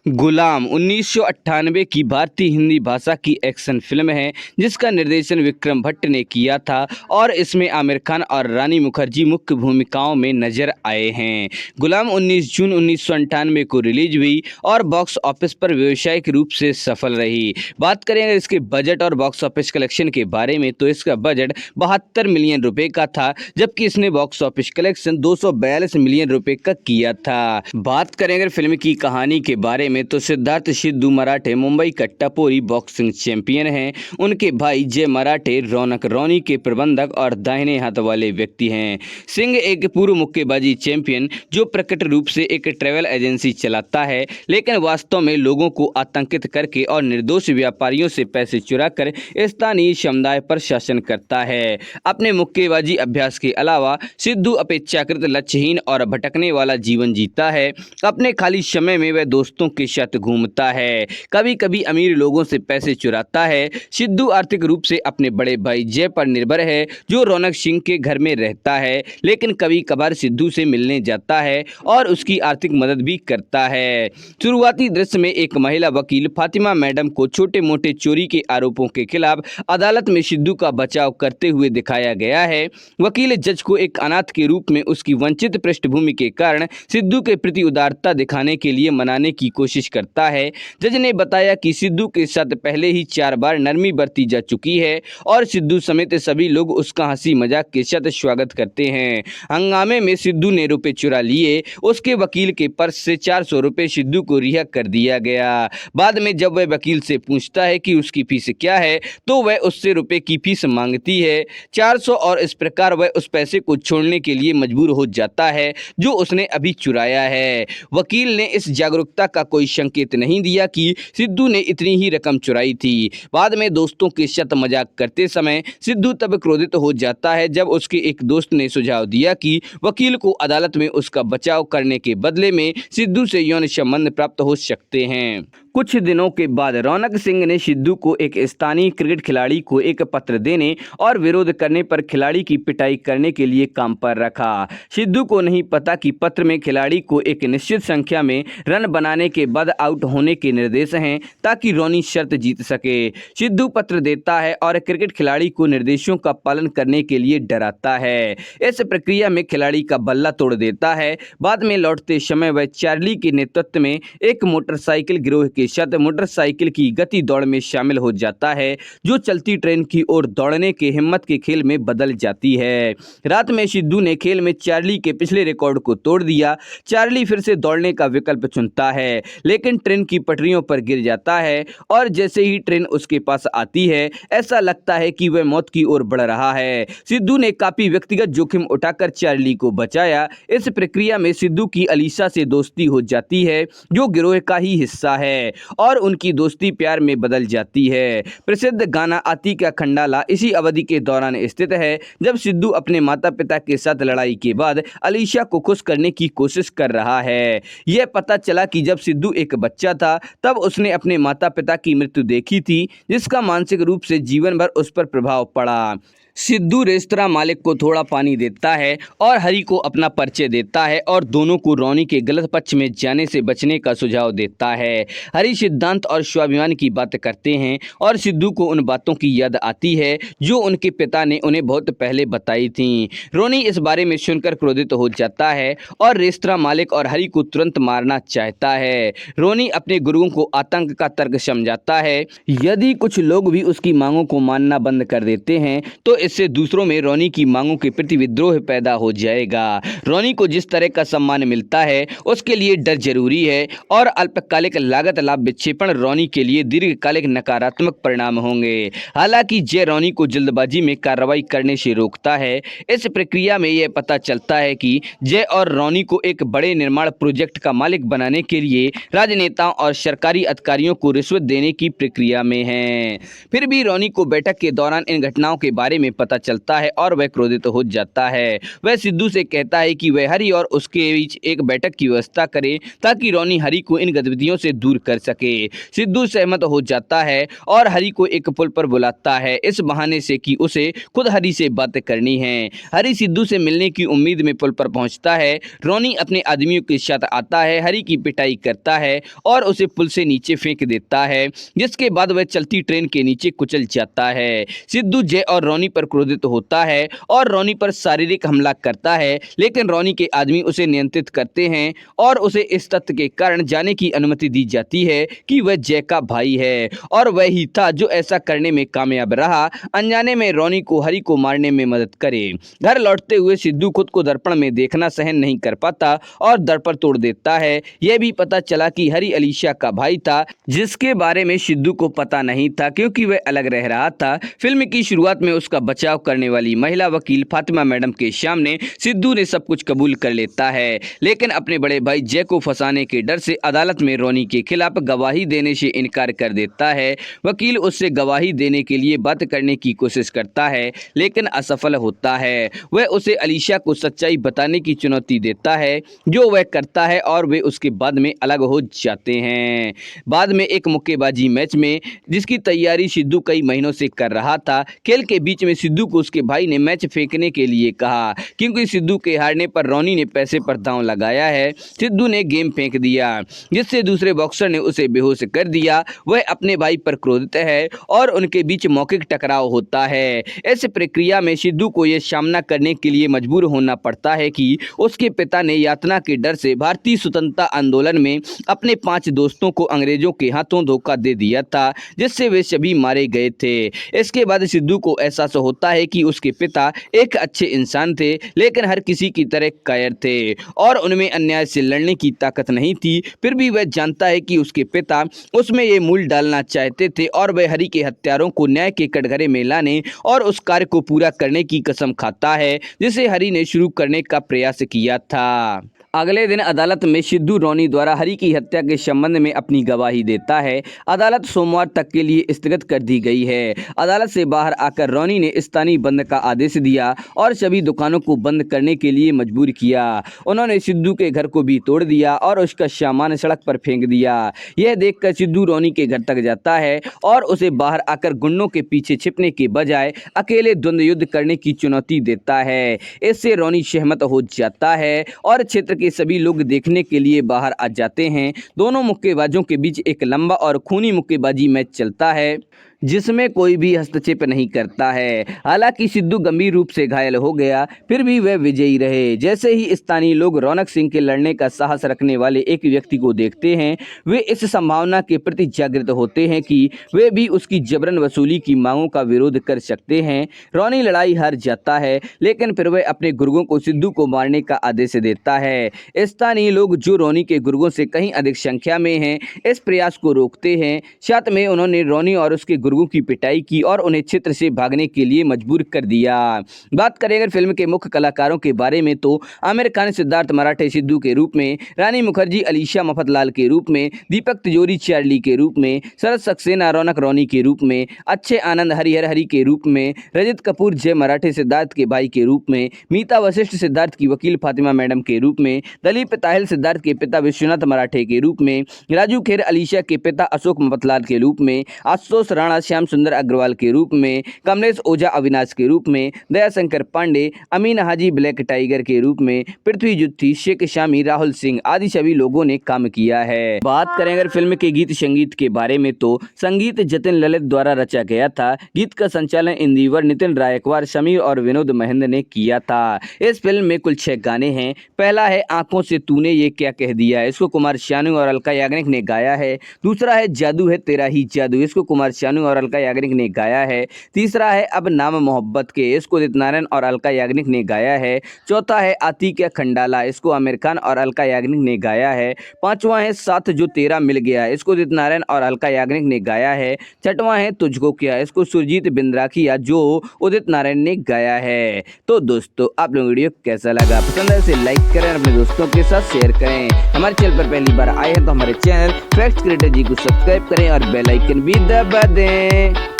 गुलाम 1998 की भारतीय हिंदी भाषा की एक्शन फिल्म है जिसका निर्देशन विक्रम भट्ट ने किया था और इसमें आमिर खान और रानी मुखर्जी मुख्य भूमिकाओं में नजर आए हैं। गुलाम 19 जून 1998 को रिलीज हुई और बॉक्स ऑफिस पर व्यावसायिक रूप से सफल रही। बात करें अगर इसके बजट और बॉक्स ऑफिस कलेक्शन के बारे में तो इसका बजट 72 मिलियन रुपए का था, जबकि इसने बॉक्स ऑफिस कलेक्शन 242 मिलियन रुपए का किया था। बात करें अगर फिल्म की कहानी के बारे में तो सिद्धार्थ सिद्धू मराठे मुंबई का टपोरी बॉक्सिंग चैंपियन हैं। उनके भाई जय मराठे रौनक रौनी के प्रबंधक और दाहिने हाथ वाले व्यक्ति हैं। सिंह एक पूर्व मुक्केबाजी चैंपियन जो प्रकट रूप से एक ट्रैवल एजेंसी चलाता है, लेकिन वास्तव में लोगों को आतंकित करके और निर्दोष व्यापारियों से पैसे चुराकर स्थानीय समुदाय पर शासन करता है। अपने मुक्केबाजी अभ्यास के अलावा सिद्धू अपेक्षाकृत लक्ष्यहीन और भटकने वाला जीवन जीता है। अपने खाली समय में वह दोस्तों के साथ घूमता है, कभी कभी अमीर लोगों से पैसे चुराता है। सिद्धू आर्थिक रूप से अपने बड़े भाई जय पर निर्भर है जो रौनक सिंह के घर में रहता है, लेकिन कभी कभार सिद्धू से मिलने जाता है और उसकी आर्थिक मदद भी करता है। शुरुआती दृश्य में एक महिला वकील फातिमा मैडम को छोटे मोटे चोरी के आरोपों के खिलाफ अदालत में सिद्धू का बचाव करते हुए दिखाया गया है। वकील जज को एक अनाथ के रूप में उसकी वंचित पृष्ठभूमि के कारण सिद्धू के प्रति उदारता दिखाने के लिए मनाने की कोशिश करता है। जज ने बताया कि सिद्धू के साथ पहले ही 4 बार नरमी बरती जा चुकी है और सिद्धू समेत सभी लोग उसका हंसी मजाक के साथ स्वागत करते हैं। हंगामे में सिद्धू ने रुपए चुरा लिए। उसके वकील के पर्स से 400 रुपए सिद्धू को रिहा कर दिया गया। बाद में जब वह वकील से पूछता है कि उसकी फीस क्या है तो वह उससे रुपए की फीस मांगती है 400, और इस प्रकार वह उस पैसे को छोड़ने के लिए मजबूर हो जाता है जो उसने अभी चुराया है। वकील ने इस जागरूकता का कोई संकेत नहीं दिया कि सिद्धू ने इतनी ही रकम चुराई थी। बाद में दोस्तों के साथ मजाक करते समय सिद्धू तब क्रोधित हो जाता है जब उसके एक दोस्त ने सुझाव दिया कि वकील को अदालत में उसका बचाव करने के बदले में सिद्धू से यौन संबंध प्राप्त हो सकते हैं। कुछ दिनों के बाद रौनक सिंह ने सिद्धू को एक स्थानीय क्रिकेट खिलाड़ी को एक पत्र देने और विरोध करने पर खिलाड़ी की पिटाई करने के लिए काम पर रखा। सिद्धू को नहीं पता कि पत्र में खिलाड़ी को एक निश्चित संख्या में रन बनाने के बाद आउट होने के निर्देश हैं ताकि रौनी शर्त जीत सके। सिद्धू पत्र देता है और क्रिकेट खिलाड़ी को निर्देशों का पालन करने के लिए डराता है। इस प्रक्रिया में खिलाड़ी का बल्ला तोड़ देता है। बाद में लौटते समय वह चार्ली के नेतृत्व में एक मोटरसाइकिल गिरोह के साथ मोटरसाइकिल की गति दौड़ में शामिल हो जाता है जो चलती ट्रेन की ओर दौड़ने के हिम्मत के खेल में बदल जाती है। रात में सिद्धू ने खेल में चार्ली के पिछले रिकॉर्ड को तोड़ दिया। चार्ली फिर से दौड़ने का विकल्प चुनता है, लेकिन ट्रेन की पटरियों पर गिर जाता है और जैसे ही ट्रेन उसके पास आती है ऐसा लगता है कि वह मौत की ओर बढ़ रहा है। सिद्धू ने काफी व्यक्तिगत जोखिम उठाकर चार्ली को बचाया। इस प्रक्रिया में सिद्धू की अलीशा से दोस्ती हो जाती है जो गिरोह का ही हिस्सा है और उनकी दोस्ती प्यार में बदल जाती है। प्रसिद्ध गाना आती का खंडाला इसी अवधि के दौरान स्थित है जब सिद्धू अपने माता पिता के साथ लड़ाई के बाद अलीशा को खुश करने की कोशिश कर रहा है। यह पता चला कि जब सिद्धू एक बच्चा था तब उसने अपने माता पिता की मृत्यु देखी थी, जिसका मानसिक रूप से जीवन भर उस पर प्रभाव पड़ा। सिद्धू रेस्तरां मालिक को थोड़ा पानी देता है और हरी को अपना परिचय देता है और दोनों को रौनी के गलत पक्ष में जाने से बचने का सुझाव देता है। हरी सिद्धांत और स्वाभिमान की बात करते हैं और सिद्धू को उन बातों की याद आती है जो उनके पिता ने उन्हें बहुत पहले बताई थीं। रौनी इस बारे में सुनकर क्रोधित हो जाता है और रेस्तरां मालिक और हरी को तुरंत मारना चाहता है। रौनी अपने गुरुओं को आतंक का तर्क समझाता है। यदि कुछ लोग भी उसकी मांगों को मानना बंद कर देते हैं तो इससे दूसरों में रौनी की मांगों के प्रति विद्रोह पैदा हो जाएगा। रौनी को जिस तरह का सम्मान मिलता है उसके लिए डर जरूरी है और अल्पकालिक लागत लाभ विक्षेपण रौनी के लिए दीर्घकालिक नकारात्मक परिणाम होंगे। हालांकि जय रौनी को जल्दबाजी में कार्रवाई करने से रोकता है। इस प्रक्रिया में यह पता चलता है कि जय और रौनी को एक बड़े निर्माण प्रोजेक्ट का मालिक बनाने के लिए राजनेताओं और सरकारी अधिकारियों को रिश्वत देने की प्रक्रिया में है। फिर भी रौनी को बैठक के दौरान इन घटनाओं के बारे में पता चलता है और वह क्रोधित हो जाता है। वह सिद्धू से कहता है कि वह हरी और उसके बीच एक बैठक की व्यवस्था करे ताकि रोनी हरी को इन गतिविधियों से दूर कर सके। सिद्धू सहमत हो जाता है और हरी को एक पुल पर बुलाता है, इस बहाने से कि उसे खुद हरी से बातें करनी है। हरी सिद्धू से मिलने की उम्मीद में पुल पर पहुंचता है। रोनी अपने आदमियों के साथ आता है, हरी की पिटाई करता है और उसे पुल से नीचे फेंक देता है, जिसके बाद वह चलती ट्रेन के नीचे कुचल जाता है। सिद्धू जय और रोनी पर क्रोधित होता है और रोनी पर शारीरिक हमला करता है, लेकिन रोनी के आदमी उसे नियंत्रित करते हैं और उसे इस तथ्य के कारण जाने की अनुमति दी जाती है कि वह जय का भाई है और वह ही था जो ऐसा करने में कामयाब रहा, अनजाने में रोनी को हरी को मारने में मदद करे। घर लौटते हुए सिद्धू खुद को दर्पण में देखना सहन नहीं कर पाता और दर्पण तोड़ देता है। यह भी पता चला कि हरी अलीशा का भाई था, जिसके बारे में सिद्धू को पता नहीं था क्योंकि वह अलग रह रहा था। फिल्म की शुरुआत में उसका बचाव करने वाली महिला वकील फातिमा मैडम के सामने सिद्धू ने सब कुछ कबूल कर लेता है, लेकिन अपने बड़े भाई जय को फंसाने के डर से अदालत में रोनी के खिलाफ गवाही देने से इनकार कर देता है। वकील उससे गवाही देने के लिए बात करने की कोशिश करता है, लेकिन असफल होता है। वह उसे अलीशा को सच्चाई बताने की चुनौती देता है, जो वह करता है और वे उसके बाद में अलग हो जाते हैं। बाद में एक मुक्केबाजी मैच में, जिसकी तैयारी सिद्धू कई महीनों से कर रहा था, खेल के बीच में सिद्धू को उसके भाई ने मैच फेंकने के लिए कहा, क्योंकि सिद्धू के हारने पर रोनी ने पैसे पर दांव लगाया है। सिद्धू ने गेम फेंक दिया, जिससे दूसरे बॉक्सर ने उसे बेहोश कर दिया। वह अपने भाई पर क्रोधित है और उनके बीच मौखिक टकराव होता है। इस प्रक्रिया में सिद्धू को यह सामना करने के लिए मजबूर होना पड़ता है कि उसके पिता ने यातना के डर से भारतीय स्वतंत्रता आंदोलन में अपने 5 दोस्तों को अंग्रेजों के हाथों धोखा दे दिया था, जिससे वे सभी मारे गए थे। इसके बाद सिद्धू को एहसास होता है कि उसके पिता एक अच्छे इंसान थे, लेकिन हर किसी की तरह कायर थे और उनमें अन्याय से लड़ने की ताकत नहीं थी। फिर भी वह जानता है कि उसके पिता उसमें ये मूल डालना चाहते थे और वह हरी के हत्यारों को न्याय के कटघरे में लाने और उस कार्य को पूरा करने की कसम खाता है, जिसे हरी ने शुरू करने का प्रयास किया था। अगले दिन अदालत में सिद्धू रोनी द्वारा हरी की हत्या के संबंध में अपनी गवाही देता है। अदालत सोमवार तक के लिए स्थगित कर दी गई है। अदालत से बाहर आकर रोनी ने स्थानीय बंद का आदेश दिया और सभी दुकानों को बंद करने के लिए मजबूर किया। उन्होंने सिद्धू के घर को भी तोड़ दिया और उसका सामान सड़क पर फेंक दिया। यह देखकर सिद्धू रोनी के घर तक जाता है और उसे बाहर आकर गुंडों के पीछे छिपने के बजाय अकेले द्वंद्व युद्ध करने की चुनौती देता है। इससे रोनी सहमत हो जाता है और क्षेत्र के सभी लोग देखने के लिए बाहर आ जाते हैं। दोनों मुक्केबाजों के बीच एक लंबा और खूनी मुक्केबाजी मैच चलता है, जिसमें कोई भी हस्तक्षेप नहीं करता है। हालांकि सिद्धू गंभीर रूप से घायल हो गया, फिर भी वह विजयी रहे। जैसे ही स्थानीय लोग रौनक सिंह के लड़ने का साहस रखने वाले एक व्यक्ति को देखते हैं, वे इस संभावना के प्रति जागृत होते हैं कि वे भी उसकी जबरन वसूली की मांगों का विरोध कर सकते हैं। रोनी लड़ाई हार जाता है, लेकिन फिर वह अपने गुर्गों को सिद्धू को मारने का आदेश देता है। स्थानीय लोग, जो रोनी के गुर्गों से कहीं अधिक संख्या में हैं, इस प्रयास को रोकते हैं। साथ में उन्होंने रोनी और उसके गुर्गों की पिटाई की और उन्हें क्षेत्र से भागने के लिए मजबूर कर दिया। बात करें अगर फिल्म के मुख्य कलाकारों के बारे में, तो आमिर खान सिद्धार्थ मराठे सिद्धू के रूप में, रानी मुखर्जी अलीशा मफतलाल के रूप में, दीपक तिजोरी चार्ली के रूप में, शरद सक्सेना रौनक रोनी के रूप में, अक्षय आनंद हरिहर हरी के रूप में, रजत कपूर जय मराठे सिद्धार्थ के भाई के रूप में, मीता वशिष्ठ सिद्धार्थ की वकील फातिमा मैडम के रूप में, दलीप ताहिल सिद्धार्थ के पिता विश्वनाथ मराठे के रूप में, राजू खेर अलीशा के पिता अशोक मफतलाल के रूप में, आशुतोष राणा श्याम सुंदर अग्रवाल के रूप में, कमलेश ओझा अविनाश के रूप में, दयाशंकर पांडे अमीन हाजी ब्लैक टाइगर के रूप में, पृथ्वी जुत्थी शेख शामी राहुल सिंह आदि सभी लोगों ने काम किया है। बात करें अगर फिल्म के गीत संगीत के बारे में, तो संगीत जतिन ललित द्वारा रचा गया था। गीत का संचालन इंदिवर, नितिन रायकवार, समीर और विनोद महेंद्र ने किया था। इस फिल्म में कुल 6 गाने हैं। पहला है आंखों से तूने ये क्या कह दिया, इसको कुमार शानू और अलका याग्निक ने गाया है। दूसरा है जादू है तेरा ही जादू, इसको कुमार शानू और अलका याग्निक ने गाया है। तीसरा है अब नाम मोहब्बत के, इसको उदित नारायण और अलका याग्निक ने गाया है। चौथा है आती क्या खंडाला, इसको आमिर खान और अलका याग्निक ने गाया है। पांचवा है साथ जो तेरा मिल गया, इसको उदित नारायण और अलका याग्निक ने गाया है। छठवां है तुझको क्या, इसको सुरजीत बिंद्राखिया जो उदित नारायण ने गाया है। तो दोस्तों, आप लोग वीडियो कैसा लगा, पसंद है इसे लाइक करें, अपने दोस्तों के साथ शेयर करें। हमारे चैनल पर पहली बार आए हैं तो हमारे चैनल फैक्ट्स क्रिएटर जी को सब्सक्राइब करें और बेल आइकन भी दबा दें।